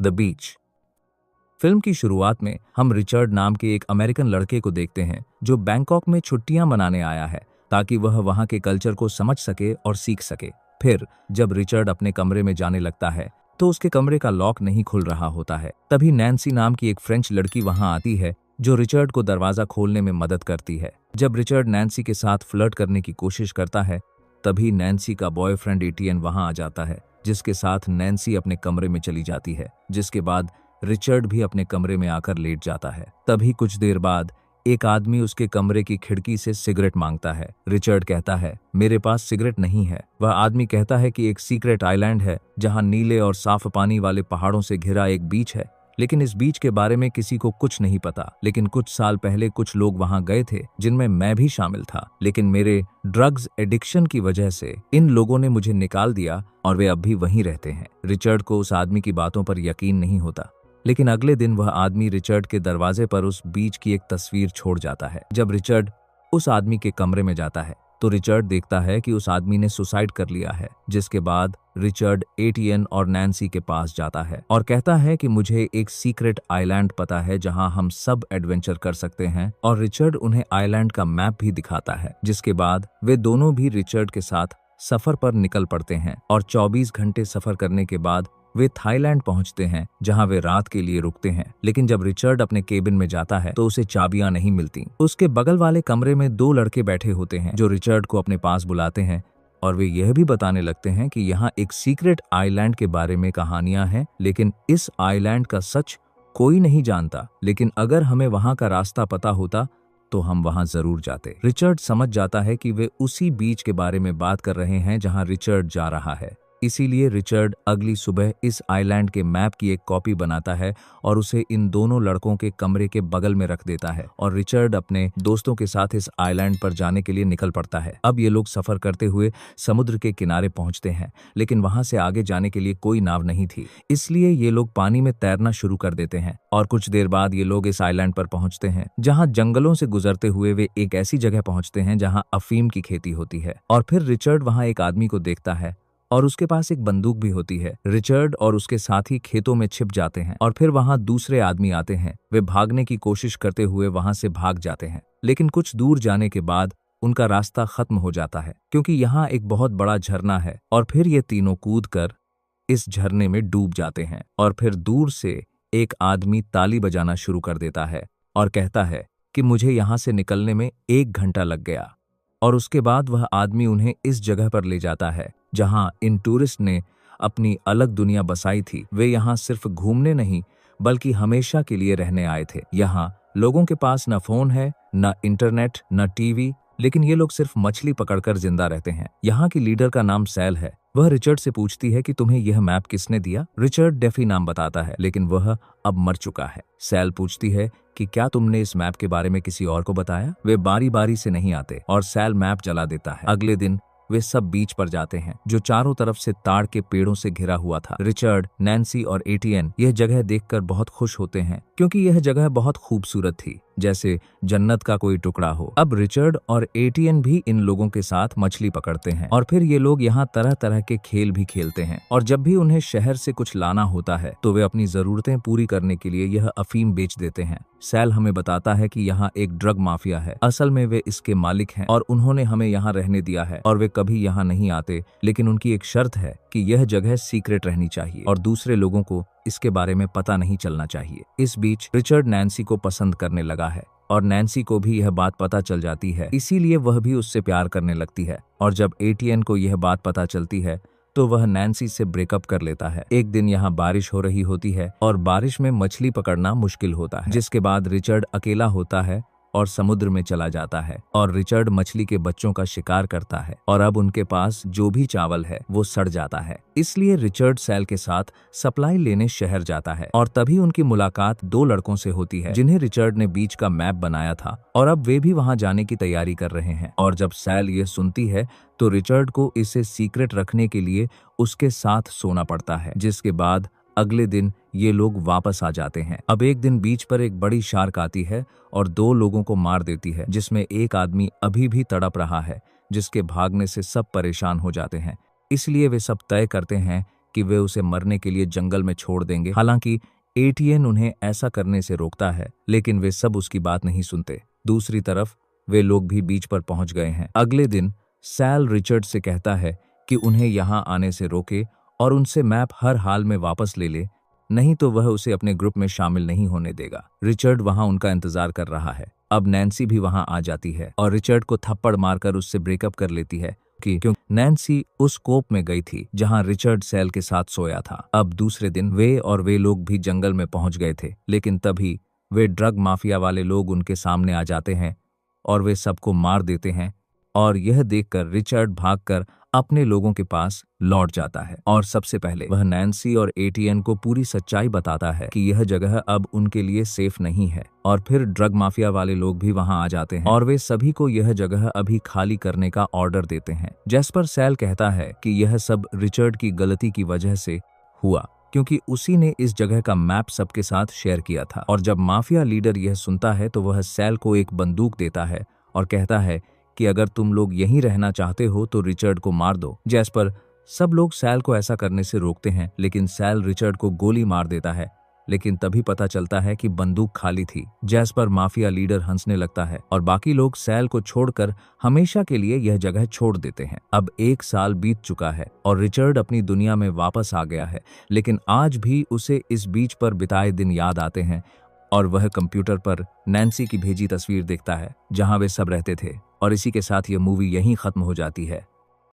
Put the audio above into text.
The beach. Film की शुरुआत में हम रिचर्ड नाम के एक अमेरिकन लड़के को देखते हैं जो बैंकॉक में छुट्टियां मनाने आया है ताकि वह वहां के कल्चर को समझ सके और सीख सके। फिर जब रिचर्ड अपने कमरे में जाने लगता है तो उसके कमरे का लॉक नहीं खुल रहा होता है। तभी नैन्सी नाम की एक फ्रेंच लड़की वहां आती है जो रिचर्ड को दरवाजा खोलने में मदद करती है। जब रिचर्ड नैन्सी के साथ फ्लर्ट करने की कोशिश करता है तभी नैन्सी का बॉयफ्रेंड एटीएन वहां आ जाता है, जिसके साथ नैन्सी अपने कमरे में चली जाती है, जिसके बाद रिचर्ड भी अपने कमरे में आकर लेट जाता है। तभी कुछ देर बाद एक आदमी उसके कमरे की खिड़की से सिगरेट मांगता है। रिचर्ड कहता है, मेरे पास सिगरेट नहीं है। वह आदमी कहता है कि एक सीक्रेट आइलैंड है जहां नीले और साफ पानी वाले पहाड़ों से घिरा एक बीच है, लेकिन इस बीच के बारे में किसी को कुछ नहीं पता। लेकिन कुछ साल पहले कुछ लोग वहां गए थे जिनमें मैं भी शामिल था, लेकिन मेरे ड्रग्स एडिक्शन की वजह से इन लोगों ने मुझे निकाल दिया और वे अब भी वहीं रहते हैं। रिचर्ड को उस आदमी की बातों पर यकीन नहीं होता, लेकिन अगले दिन वह आदमी रिचर्ड के दरवाजे पर उस बीच की एक तस्वीर छोड़ जाता है। जब रिचर्ड उस आदमी के कमरे में जाता है तो रिचर्ड देखता है कि उस आदमी ने सुसाइड कर लिया है, जिसके बाद रिचर्ड एटीएन और नैन्सी के पास जाता है और कहता है कि मुझे एक सीक्रेट आइलैंड पता है जहां हम सब एडवेंचर कर सकते हैं, और रिचर्ड उन्हें आइलैंड का मैप भी दिखाता है। जिसके बाद वे दोनों भी रिचर्ड के साथ सफर पर निकल पड़ते हैं और 24 घंटे सफर करने के बाद वे थाईलैंड पहुंचते हैं जहां वे रात के लिए रुकते हैं। लेकिन जब रिचर्ड अपने केबिन में जाता है तो उसे चाबियां नहीं मिलती। उसके बगल वाले कमरे में 2 लड़के बैठे होते हैं जो रिचर्ड को अपने पास बुलाते हैं और वे यह भी बताने लगते हैं कि यहाँ एक सीक्रेट आइलैंड के बारे में कहानियां हैं, लेकिन इस आइलैंड का सच कोई नहीं जानता। लेकिन अगर हमें वहां का रास्ता पता होता तो हम वहां जरूर जाते। रिचर्ड समझ जाता है कि वे उसी बीच के बारे में बात कर रहे हैं जहां रिचर्ड जा रहा है। इसीलिए रिचर्ड अगली सुबह इस आइलैंड के मैप की एक कॉपी बनाता है और उसे इन दोनों लड़कों के कमरे के बगल में रख देता है और रिचर्ड अपने दोस्तों के साथ इस आइलैंड पर जाने के लिए निकल पड़ता है। अब ये लोग सफर करते हुए समुद्र के किनारे पहुंचते हैं, लेकिन वहां से आगे जाने के लिए कोई नाव नहीं थी, इसलिए ये लोग पानी में तैरना शुरू कर देते हैं। और कुछ देर बाद ये लोग इस आइलैंड पर पहुंचते हैं जहां जंगलों से गुजरते हुए वे एक ऐसी जगह पहुंचते हैं जहां अफीम की खेती होती है। और फिर रिचर्ड वहां एक आदमी को देखता है और उसके पास एक बंदूक भी होती है। रिचर्ड और उसके साथी खेतों में छिप जाते हैं और फिर वहां दूसरे आदमी आते हैं। वे भागने की कोशिश करते हुए वहां से भाग जाते हैं, लेकिन कुछ दूर जाने के बाद उनका रास्ता खत्म हो जाता है क्योंकि यहाँ एक बहुत बड़ा झरना है। और फिर ये तीनों कूदकर इस झरने में डूब जाते हैं। और फिर दूर से एक आदमी ताली बजाना शुरू कर देता है और कहता है कि मुझे यहाँ से निकलने में 1 घंटा लग गया। और उसके बाद वह आदमी उन्हें इस जगह पर ले जाता है जहां इन टूरिस्ट ने अपनी अलग दुनिया बसाई थी। वे यहाँ सिर्फ घूमने नहीं बल्कि हमेशा के लिए रहने आए थे। यहाँ लोगों के पास न फोन है, न इंटरनेट, न टीवी, लेकिन ये लोग सिर्फ मछली पकड़कर जिंदा रहते हैं। यहाँ की लीडर का नाम सैल है। वह रिचर्ड से पूछती है कि तुम्हें यह मैप किसने दिया। रिचर्ड डेफी नाम बताता है, लेकिन वह अब मर चुका है। सैल पूछती है कि क्या तुमने इस मैप के बारे में किसी और को बताया। वे बारी बारी से नहीं आते और सैल मैप जला देता है। अगले दिन वे सब बीच पर जाते हैं जो चारों तरफ से ताड़ के पेड़ों से घिरा हुआ था। रिचर्ड, नैन्सी और एटीएन यह जगह देखकर बहुत खुश होते हैं क्योंकि यह जगह बहुत खूबसूरत थी, जैसे जन्नत का कोई टुकड़ा हो। अब रिचर्ड और एटीएन भी इन लोगों के साथ मछली पकड़ते हैं और फिर ये लोग यहाँ तरह तरह के खेल भी खेलते हैं। और जब भी उन्हें शहर से कुछ लाना होता है तो वे अपनी जरूरतें पूरी करने के लिए यह अफीम बेच देते हैं। सैल हमें बताता है कि यहाँ एक ड्रग माफिया है। असल में वे इसके मालिक हैं और उन्होंने हमें यहाँ रहने दिया है और वे कभी यहाँ नहीं आते, लेकिन उनकी एक शर्त है कि यह जगह सीक्रेट रहनी चाहिए और दूसरे लोगों को इसके बारे में पता नहीं चलना चाहिए। इस बीच रिचर्ड नैन्सी को पसंद करने लगा है और नैन्सी को भी यह बात पता चल जाती है, इसीलिए वह भी उससे प्यार करने लगती है। और जब एटीएन को यह बात पता चलती है तो वह नैन्सी से ब्रेकअप कर लेता है। एक दिन यहाँ बारिश हो रही होती है और बारिश में मछली पकड़ना मुश्किल होता है, जिसके बाद रिचर्ड अकेला होता है और समुद्र में चला जाता है और रिचर्ड मछली के बच्चों का शिकार करता है और अब उनके पास जो भी चावल है वो सड़ जाता है। इसलिए रिचर्ड सैल के साथ सप्लाई लेने शहर जाता है और तभी उनकी मुलाकात 2 लड़कों से होती है जिन्हें रिचर्ड ने बीच का मैप बनाया था और अब वे भी वहां जाने की तैयारी कर रहे हैं। और जब सैल ये सुनती है तो रिचर्ड को इसे सीक्रेट रखने के लिए उसके साथ सोना पड़ता है, जिसके बाद अगले दिन ये लोग वापस आ जाते हैं। अब एक दिन बीच पर एक बड़ी शार्क आती है और 2 लोगों को मार देती है, जिसमें एक आदमी अभी भी तड़प रहा है, जिसके भागने से सब परेशान हो जाते हैं। इसलिए वे सब तय करते हैं कि वे उसे मरने के लिए जंगल में छोड़ देंगे। हालांकि एटीएन उन्हें ऐसा करने से रोकता है, लेकिन वे सब उसकी बात नहीं सुनते। दूसरी तरफ वे लोग भी बीच पर पहुंच गए हैं। अगले दिन सैल रिचर्ड से कहता है कि उन्हें यहां आने से रोके और उनसे मैप हर हाल में वापस ले ले, नहीं तो वह उसे अपने ग्रुप में शामिल नहीं होने देगा। रिचर्ड वहां उनका इंतजार कर रहा है। अब नैन्सी भी वहां आ जाती है और रिचर्ड को थप्पड़ मारकर उससे ब्रेकअप कर लेती है क्योंकि नैन्सी उस कोप में गई थी जहां रिचर्ड सैल के साथ सोया था। अब दूसरे दिन वे लोग भी जंगल में पहुंच गए थे, लेकिन तभी वे ड्रग माफिया वाले लोग उनके सामने आ जाते हैं और वे सबको मार देते हैं। और यह देखकर रिचर्ड भागकर अपने लोगों के पास लौट जाता है और सबसे पहले वह नैन्सी और एटीएन को पूरी सच्चाई बताता है कि यह जगह अब उनके लिए सेफ नहीं है। और फिर ड्रग माफिया वाले लोग भी वहां आ जाते हैं और वे सभी को यह जगह अभी खाली करने का ऑर्डर देते हैं। जैस्पर सैल कहता है कि यह सब रिचर्ड की गलती की वजह से हुआ, क्योंकि उसी ने इस जगह का मैप सबके साथ शेयर किया था। और जब माफिया लीडर यह सुनता है तो वह सैल को एक बंदूक देता है और कहता है कि अगर तुम लोग यहीं रहना चाहते हो तो रिचर्ड को मार दो। जैस्पर सब लोग सैल को ऐसा करने से रोकते हैं, लेकिन सैल रिचर्ड को गोली मार देता है। लेकिन तभी पता चलता है कि बंदूक खाली थी। जैस्पर माफिया लीडर हंसने लगता है और बाकी लोग सैल को छोड़कर हमेशा के लिए यह जगह छोड़ देते हैं। अब 1 साल बीत चुका है और रिचर्ड अपनी दुनिया में वापस आ गया है, लेकिन आज भी उसे इस बीच पर बिताए दिन याद आते हैं और वह कंप्यूटर पर नैन्सी की भेजी तस्वीर देखता है जहां वे सब रहते थे। और इसी के साथ यह मूवी यहीं खत्म हो जाती है।